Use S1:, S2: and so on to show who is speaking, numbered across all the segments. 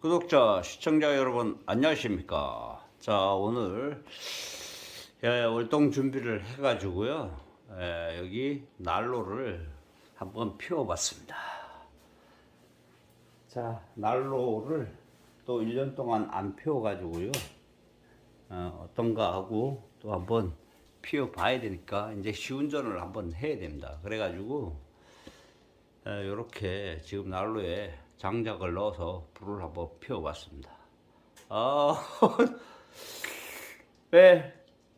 S1: 구독자, 시청자 여러분 안녕하십니까? 자, 오늘 월동 준비를 해가지고요. 여기 난로를 한번 피워봤습니다. 자, 난로를 또 1년 동안 안 피워가지고요. 어떤가 하고 또 한번 피워봐야 되니까 이제 시운전을 한번 해야 됩니다. 그래가지고 이렇게 지금 난로에 장작을 넣어서 불을 한번 피워봤습니다. 왜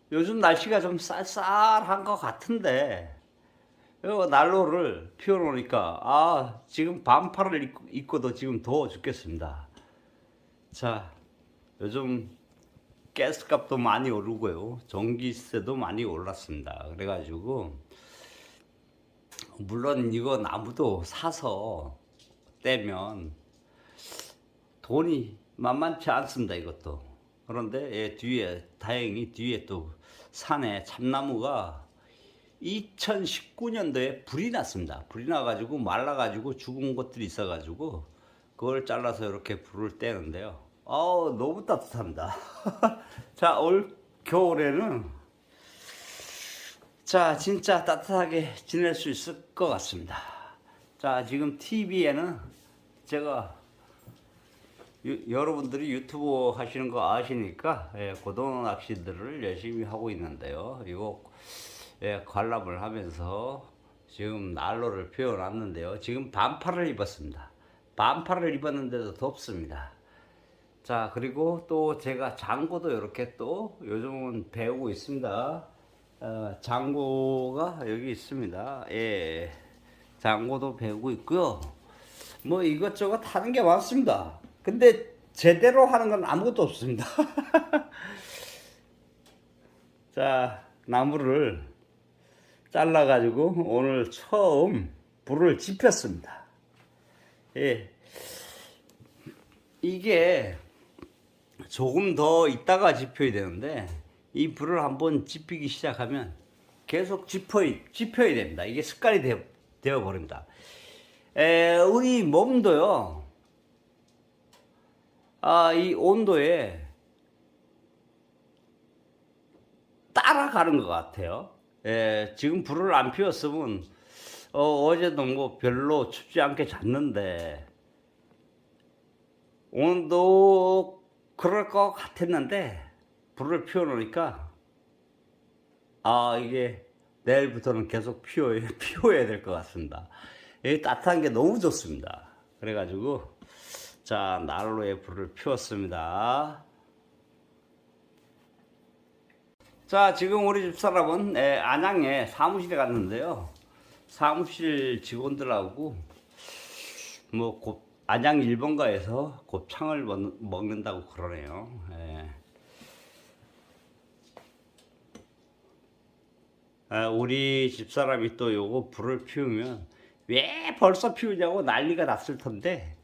S1: 요즘 날씨가 좀 쌀쌀한 것 같은데 이 난로를 피워놓으니까 지금 반팔을 입고도 지금 더워 죽겠습니다. 자, 요즘 가스값도 많이 오르고요, 전기세도 많이 올랐습니다. 그래가지고 물론 이거 나무도 사서 떼면 돈이 만만치 않습니다, 이것도. 그런데 뒤에 다행히 뒤에 또 산에 참나무가 2019년도에 불이 났습니다. 불이 나가지고 말라가지고 죽은 것들이 있어가지고 그걸 잘라서 이렇게 불을 떼는데요. 너무 따뜻합니다. 자, 올 겨울에는 진짜 따뜻하게 지낼 수 있을 것 같습니다. 자, 지금 TV에는 제가 여러분들이 유튜브 하시는 거 아시니까 고등어 낚시들을 열심히 하고 있는데요. 이거 관람을 하면서 지금 난로를 피워놨는데요. 지금 반팔을 입었습니다. 반팔을 입었는데도 덥습니다. 자, 그리고 또 제가 장구도 이렇게 또 요즘은 배우고 있습니다. 장구가 여기 있습니다. 장구도 배우고 있고요. 뭐 이것저것 하는 게 많습니다. 근데 제대로 하는 건 아무것도 없습니다. 자, 나무를 잘라 가지고 오늘 처음 불을 지폈습니다. 이게 조금 더 있다가 지펴야 되는데 이 불을 한번 지피기 시작하면 계속 지펴야 됩니다. 이게 습관이 되어 버립니다. 우리 몸도요, 이 온도에 따라가는 것 같아요. 지금 불을 안 피웠으면 어제도 뭐 별로 춥지 않게 잤는데 오늘도 그럴 것 같았는데 불을 피워놓으니까 이게 내일부터는 계속 피워야 될 것 같습니다. 따뜻한 게 너무 좋습니다. 그래가지고 자, 난로에 불을 피웠습니다. 자, 지금 우리 집사람은 안양에 사무실에 갔는데요. 사무실 직원들하고 뭐 안양 1번가에서 곱창을 먹는다고 그러네요. 우리 집사람이 또 요거 불을 피우면 왜 벌써 피우냐고 난리가 났을 텐데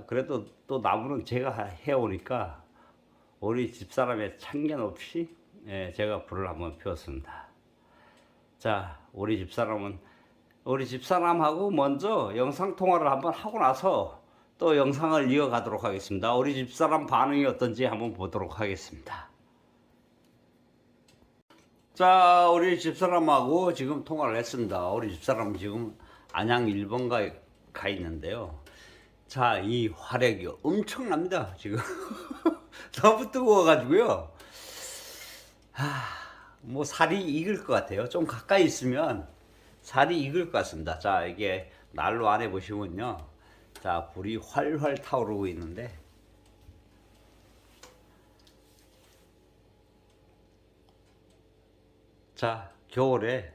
S1: 그래도 또 나무는 제가 해오니까 우리 집사람의 참견 없이 제가 불을 한번 피웠습니다. 자, 우리 집사람하고 먼저 영상통화를 한번 하고 나서 또 영상을 이어가도록 하겠습니다. 우리 집사람 반응이 어떤지 한번 보도록 하겠습니다. 자, 우리 집사람하고 지금 통화를 했습니다. 우리 집사람 지금 안양 1번가에 가 있는데요. 자, 이 화력이 엄청납니다, 지금. 너무 뜨거워가지고요. 뭐 살이 익을 것 같아요. 좀 가까이 있으면 살이 익을 것 같습니다. 자, 이게 난로 안에 보시면요. 자, 불이 활활 타오르고 있는데 자,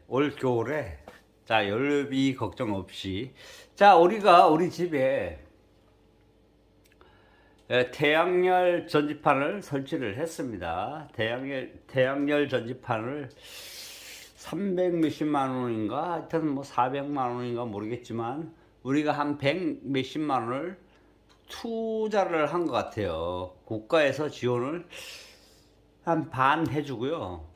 S1: 올 겨울에 자, 열비 걱정 없이 자, 우리 집에 태양열 전지판을 설치를 했습니다. 태양열 전지판을 300 몇십만 원인가 하여튼 뭐 400만 원인가 모르겠지만 우리가 한 100 몇십만 원을 투자를 한 것 같아요. 국가에서 지원을 한 반 해주고요.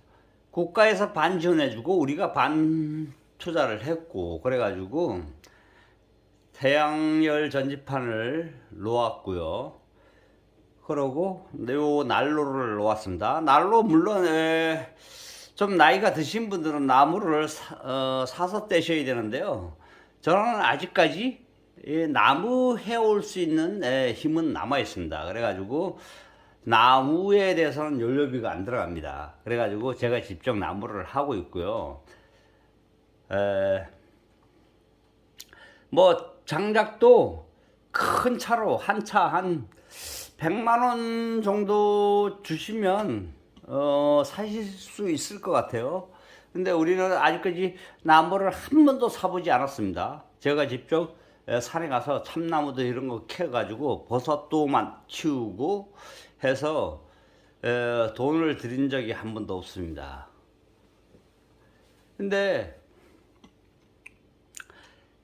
S1: 국가에서 반 지원해주고 우리가 반 투자를 했고, 그래가지고 태양열 전지판을 놓았고요. 그러고 요 난로를 놓았습니다. 난로 물론 좀 나이가 드신 분들은 나무를 사서 떼셔야 되는데요. 저는 아직까지 나무 해올 수 있는 힘은 남아 있습니다. 그래가지고 나무에 대해서는 연료비가 안 들어갑니다. 그래가지고 제가 직접 나무를 하고 있고요. 뭐 장작도 큰 차로 한 차 한 100만 원 정도 주시면 사실 수 있을 것 같아요. 근데 우리는 아직까지 나무를 한 번도 사보지 않았습니다. 제가 직접 산에 가서 참나무도 이런 거 캐가지고 버섯도만 키우고 해서 돈을 들인 적이 한 번도 없습니다. 근데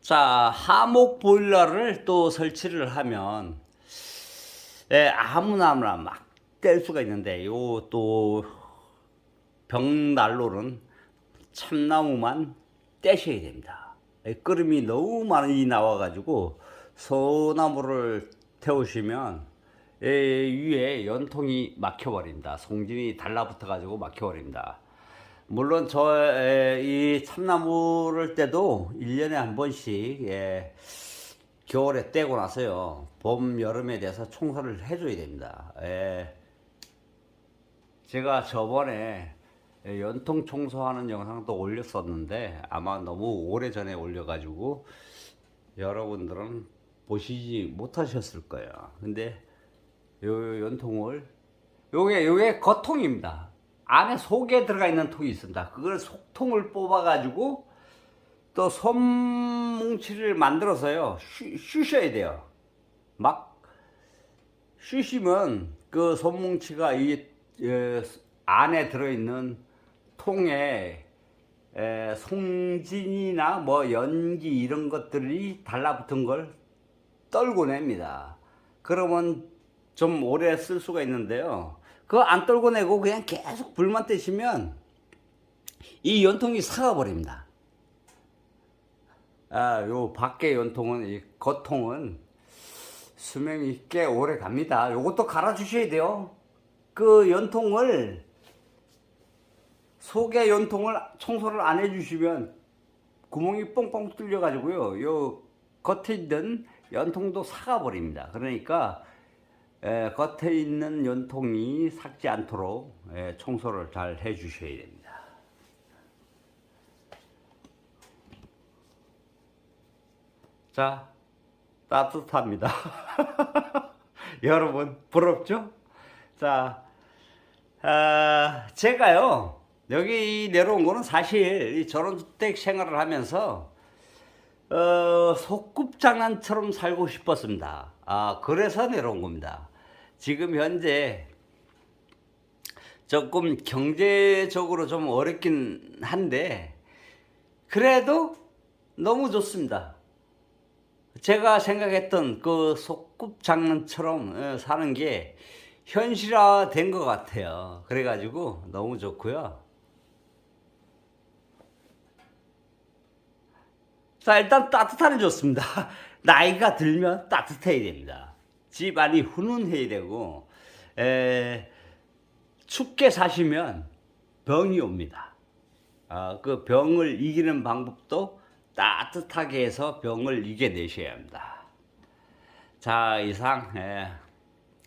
S1: 자, 하목 보일러를 또 설치를 하면 아무나 막 뗄 수가 있는데 요 또 벽난로는 참나무만 떼셔야 됩니다. 끓음이 너무 많이 나와가지고 소나무를 태우시면 위에 연통이 막혀버립니다. 송진이 달라붙어가지고 막혀버립니다. 물론 이 참나무를 떼도 1년에 한 번씩 겨울에 떼고 나서요 봄 여름에 대해서 청소를 해줘야 됩니다. 제가 저번에 연통 청소하는 영상도 올렸었는데 아마 너무 오래전에 올려가지고 여러분들은 보시지 못하셨을 거예요. 근데 요 연통을 요게 겉통입니다. 안에 속에 들어가 있는 통이 있습니다. 그걸 속통을 뽑아 가지고 또 솜뭉치를 만들어서요 쉬셔야 돼요. 막 쉬시면 그 솜뭉치가 이 안에 들어있는 통에 송진이나 뭐 연기 이런 것들이 달라붙은 걸 떨고 냅니다. 그러면 좀 오래 쓸 수가 있는데요. 그거 안 떨고 내고 그냥 계속 불만 떼시면 이 연통이 삭아버립니다. 요 밖에 연통은, 이 겉통은 수명이 꽤 오래 갑니다. 요것도 갈아주셔야 돼요. 그 연통을, 속에 연통을 청소를 안 해주시면 구멍이 뻥뻥 뚫려가지고요. 요 겉에 있는 연통도 삭아버립니다. 그러니까 겉에 있는 연통이 삭지 않도록 청소를 잘 해주셔야 됩니다. 자, 따뜻합니다. 여러분 부럽죠? 자, 제가요 여기 내려온 거는 사실 이 전원주택 생활을 하면서 소꿉장난처럼 살고 싶었습니다. 그래서 내려온 겁니다. 지금 현재 조금 경제적으로 좀 어렵긴 한데 그래도 너무 좋습니다. 제가 생각했던 그 소꿉장난처럼 사는 게 현실화 된 것 같아요. 그래가지고 너무 좋고요. 자, 일단 따뜻하니 좋습니다. 나이가 들면 따뜻해야 됩니다. 집안이 훈훈해야 되고, 춥게 사시면 병이 옵니다. 그 병을 이기는 방법도 따뜻하게 해서 병을 이겨내셔야 합니다. 자, 이상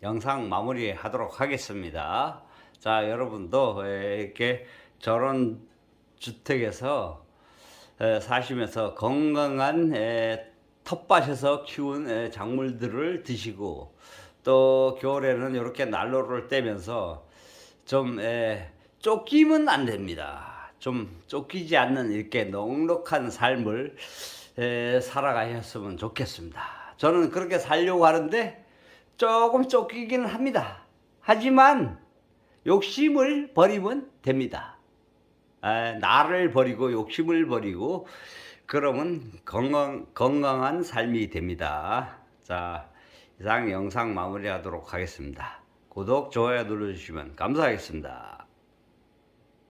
S1: 영상 마무리하도록 하겠습니다. 자, 여러분도 이렇게 저런 주택에서 사시면서 건강한 텃밭에서 키운 작물들을 드시고 또 겨울에는 이렇게 난로를 떼면서 좀 쫓기면 안 됩니다. 좀 쫓기지 않는 이렇게 넉넉한 삶을 살아가셨으면 좋겠습니다. 저는 그렇게 살려고 하는데 조금 쫓기기는 합니다. 하지만 욕심을 버리면 됩니다. 나를 버리고 욕심을 버리고 그러면 건강한 삶이 됩니다. 자, 이상 영상 마무리하도록 하겠습니다. 구독, 좋아요 눌러주시면 감사하겠습니다.